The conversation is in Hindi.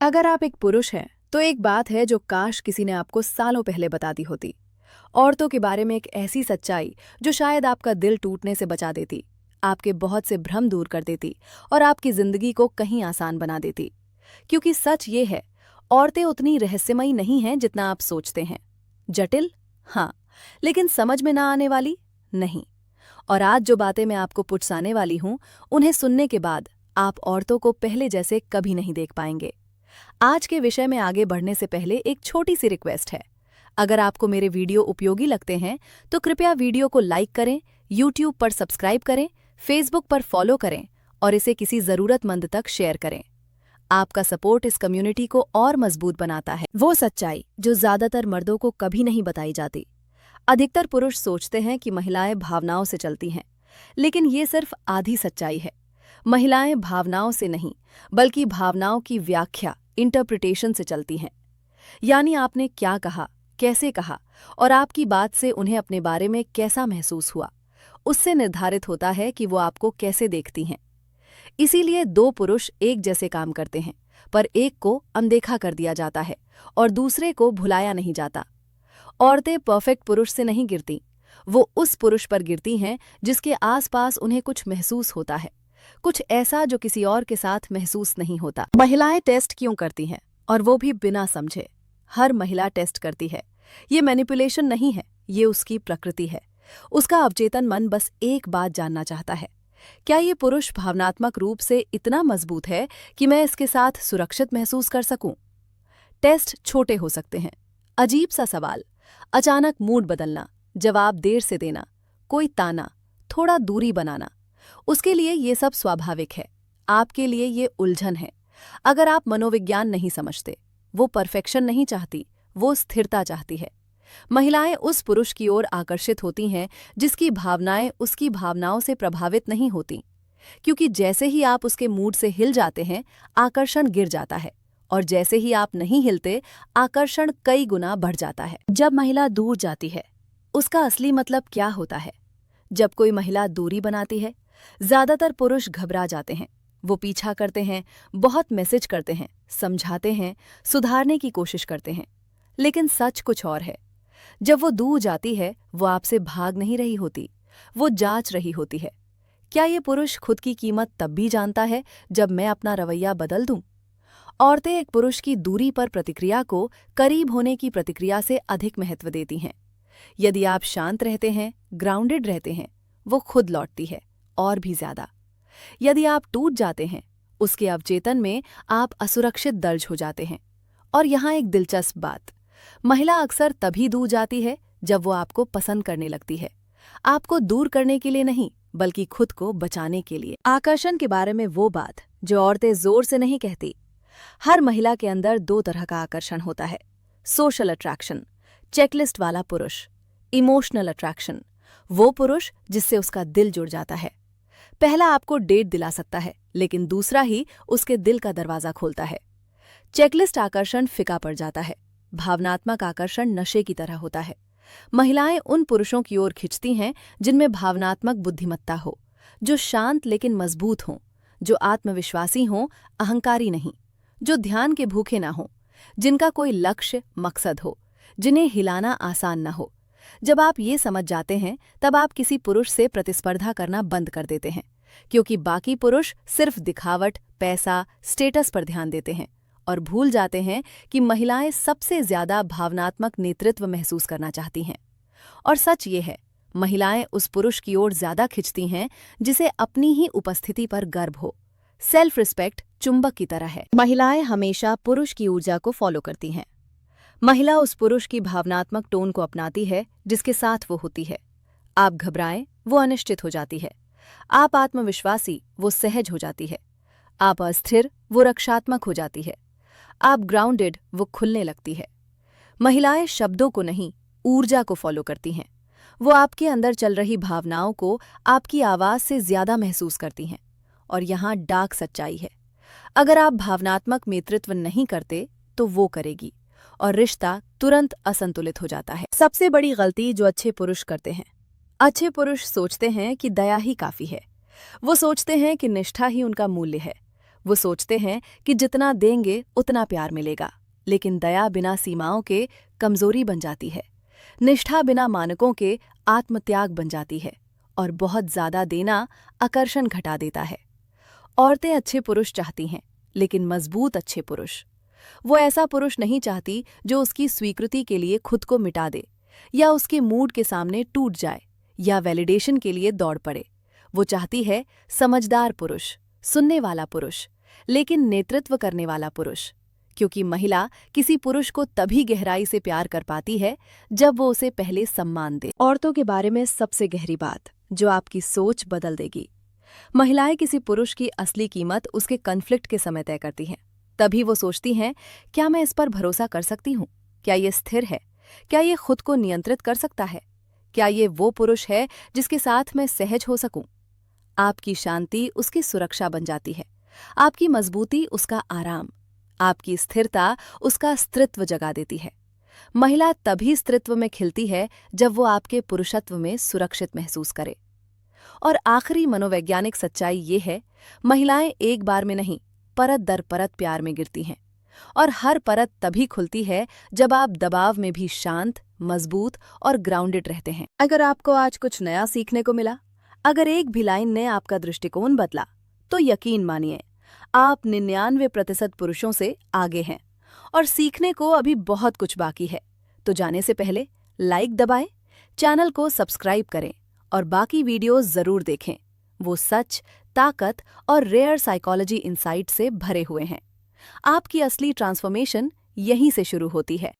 अगर आप एक पुरुष हैं तो एक बात है जो काश किसी ने आपको सालों पहले बता दी होती। औरतों के बारे में एक ऐसी सच्चाई जो शायद आपका दिल टूटने से बचा देती, आपके बहुत से भ्रम दूर कर देती और आपकी जिंदगी को कहीं आसान बना देती। क्योंकि सच ये है, औरतें उतनी रहस्यमयी नहीं हैं जितना आप सोचते हैं। जटिल, हाँ, लेकिन समझ में ना आने वाली नहीं। और आज जो बातें मैं आपको पुछाने वाली हूं, उन्हें सुनने के बाद आप औरतों को पहले जैसे कभी नहीं देख पाएंगे। आज के विषय में आगे बढ़ने से पहले एक छोटी सी रिक्वेस्ट है। अगर आपको मेरे वीडियो उपयोगी लगते हैं तो कृपया वीडियो को लाइक करें, यूट्यूब पर सब्सक्राइब करें, फेसबुक पर फॉलो करें और इसे किसी जरूरतमंद तक शेयर करें। आपका सपोर्ट इस कम्युनिटी को और मजबूत बनाता है। वो सच्चाई जो ज्यादातर मर्दों को कभी नहीं बताई जाती। अधिकतर पुरुष सोचते हैं कि महिलाएं भावनाओं से चलती हैं, लेकिन ये सिर्फ आधी सच्चाई है। महिलाएं भावनाओं से नहीं, बल्कि भावनाओं की व्याख्या, इंटरप्रिटेशन से चलती हैं। यानी आपने क्या कहा, कैसे कहा और आपकी बात से उन्हें अपने बारे में कैसा महसूस हुआ, उससे निर्धारित होता है कि वो आपको कैसे देखती हैं। इसीलिए दो पुरुष एक जैसे काम करते हैं, पर एक को अनदेखा कर दिया जाता है और दूसरे को भुलाया नहीं जाता। औरतें परफेक्ट पुरुष से नहीं गिरती, वो उस पुरुष पर गिरती हैं जिसके आसपास उन्हें कुछ महसूस होता है, कुछ ऐसा जो किसी और के साथ महसूस नहीं होता। महिलाएं टेस्ट क्यों करती हैं, और वो भी बिना समझे? हर महिला टेस्ट करती है। ये मैनिपुलेशन नहीं है, ये उसकी प्रकृति है। उसका अवचेतन मन बस एक बात जानना चाहता है, क्या ये पुरुष भावनात्मक रूप से इतना मजबूत है कि मैं इसके साथ सुरक्षित महसूस कर सकूं? टेस्ट छोटे हो सकते हैं। अजीब सा सवाल, अचानक मूड बदलना, जवाब देर से देना, कोई ताना, थोड़ा दूरी बनाना। उसके लिए ये सब स्वाभाविक है, आपके लिए ये उलझन है। अगर आप मनोविज्ञान नहीं समझते, वो परफेक्शन नहीं चाहती, वो स्थिरता चाहती है। महिलाएं उस पुरुष की ओर आकर्षित होती हैं जिसकी भावनाएं उसकी भावनाओं से प्रभावित नहीं होती, क्योंकि जैसे ही आप उसके मूड से हिल जाते हैं, आकर्षण गिर जाता है, और जैसे ही आप नहीं हिलते, आकर्षण कई गुना बढ़ जाता है। जब महिला दूर जाती है, उसका असली मतलब क्या होता है? जब कोई महिला दूरी बनाती है, ज्यादातर पुरुष घबरा जाते हैं। वो पीछा करते हैं, बहुत मैसेज करते हैं, समझाते हैं, सुधारने की कोशिश करते हैं। लेकिन सच कुछ और है। जब वो दूर जाती है, वो आपसे भाग नहीं रही होती, वो जांच रही होती है। क्या ये पुरुष खुद की कीमत तब भी जानता है जब मैं अपना रवैया बदल दूं? औरतें एक पुरुष की दूरी पर प्रतिक्रिया को करीब होने की प्रतिक्रिया से अधिक महत्व देती हैं। यदि आप शांत रहते हैं, ग्राउंडेड रहते हैं, वो खुद लौटती है, और भी ज्यादा। यदि आप टूट जाते हैं, उसके अवचेतन में आप असुरक्षित दर्ज हो जाते हैं। और यहाँ एक दिलचस्प बात, महिला अक्सर तभी दूर जाती है जब वो आपको पसंद करने लगती है। आपको दूर करने के लिए नहीं, बल्कि खुद को बचाने के लिए। आकर्षण के बारे में वो बात जो औरतें जोर से नहीं कहती। हर महिला के अंदर दो तरह का आकर्षण होता है। सोशल अट्रैक्शन, चेकलिस्ट वाला पुरुष। इमोशनल अट्रैक्शन, वो पुरुष जिससे उसका दिल जुड़ जाता है। पहला आपको डेट दिला सकता है, लेकिन दूसरा ही उसके दिल का दरवाजा खोलता है। चेकलिस्ट आकर्षण फिका पड़ जाता है। भावनात्मक आकर्षण नशे की तरह होता है। महिलाएं उन पुरुषों की ओर खिंचती हैं जिनमें भावनात्मक बुद्धिमत्ता हो, जो शांत लेकिन मजबूत हों, जो आत्मविश्वासी हों, अहंकारी नहीं, जो ध्यान के भूखे ना हों, जिनका कोई लक्ष्य मकसद हो, जिन्हें हिलाना आसान न हो। जब आप ये समझ जाते हैं, तब आप किसी पुरुष से प्रतिस्पर्धा करना बंद कर देते हैं, क्योंकि बाकी पुरुष सिर्फ दिखावट, पैसा, स्टेटस पर ध्यान देते हैं और भूल जाते हैं कि महिलाएं सबसे ज्यादा भावनात्मक नेतृत्व महसूस करना चाहती हैं। और सच ये है, महिलाएं उस पुरुष की ओर ज्यादा खिंचती हैं जिसे अपनी ही उपस्थिति पर गर्व हो। सेल्फ रिस्पेक्ट चुंबक की तरह है। महिलाएं हमेशा पुरुष की ऊर्जा को फॉलो करती हैं। महिला उस पुरुष की भावनात्मक टोन को अपनाती है जिसके साथ वो होती है। आप घबराएं, वो अनिश्चित हो जाती है। आप आत्मविश्वासी, वो सहज हो जाती है। आप अस्थिर, वो रक्षात्मक हो जाती है। आप ग्राउंडेड, वो खुलने लगती है। महिलाएं शब्दों को नहीं, ऊर्जा को फॉलो करती हैं। वो आपके अंदर चल रही भावनाओं को आपकी आवाज से ज्यादा महसूस करती हैं। और यहाँ डार्क सच्चाई है, अगर आप भावनात्मक नेतृत्व नहीं करते तो वो करेगी, और रिश्ता तुरंत असंतुलित हो जाता है। सबसे बड़ी गलती जो अच्छे पुरुष करते हैं, अच्छे पुरुष सोचते हैं कि दया ही काफी है। वो सोचते हैं कि निष्ठा ही उनका मूल्य है। वो सोचते हैं कि जितना देंगे उतना प्यार मिलेगा, लेकिन दया बिना सीमाओं के कमजोरी बन जाती है। निष्ठा बिना मानकों के आत्मत्याग बन जाती है, और बहुत ज्यादा देना आकर्षण घटा देता है। औरतें अच्छे पुरुष चाहती हैं, लेकिन मजबूत अच्छे पुरुष। वो ऐसा पुरुष नहीं चाहती जो उसकी स्वीकृति के लिए खुद को मिटा दे, या उसके मूड के सामने टूट जाए, या वैलिडेशन के लिए दौड़ पड़े। वो चाहती है समझदार पुरुष, सुनने वाला पुरुष, लेकिन नेतृत्व करने वाला पुरुष। क्योंकि महिला किसी पुरुष को तभी गहराई से प्यार कर पाती है जब वो उसे पहले सम्मान दे। औरतों के बारे में सबसे गहरी बात जो आपकी सोच बदल देगी। महिलाएं किसी पुरुष की असली कीमत उसके कन्फ्लिक्ट के समय तय करती हैं। तभी वो सोचती हैं, क्या मैं इस पर भरोसा कर सकती हूँ? क्या ये स्थिर है? क्या ये खुद को नियंत्रित कर सकता है? क्या ये वो पुरुष है जिसके साथ मैं सहज हो सकूं? आपकी शांति उसकी सुरक्षा बन जाती है, आपकी मजबूती उसका आराम, आपकी स्थिरता उसका स्त्रीत्व जगा देती है। महिला तभी स्त्रीत्व में खिलती है जब वो आपके पुरुषत्व में सुरक्षित महसूस करे। और आखिरी मनोवैज्ञानिक सच्चाई ये है, महिलाएं एक बार में नहीं, परत दर परत प्यार में गिरती हैं। और हर परत तभी खुलती है जब आप दबाव में भी शांत, मजबूत और ग्राउंडेड रहते हैं। अगर आपको आज कुछ नया सीखने को मिला, अगर एक भी लाइन ने आपका दृष्टिकोण बदला, तो यकीन मानिए आप 99% पुरुषों से आगे हैं, और सीखने को अभी बहुत कुछ बाकी है। तो जाने से पहले लाइक दबाएं, चैनल को सब्सक्राइब करें और बाकी वीडियोस जरूर देखें। वो सच, ताकत और रेयर साइकोलॉजी इंसाइट से भरे हुए हैं। आपकी असली ट्रांसफॉर्मेशन यहीं से शुरू होती है।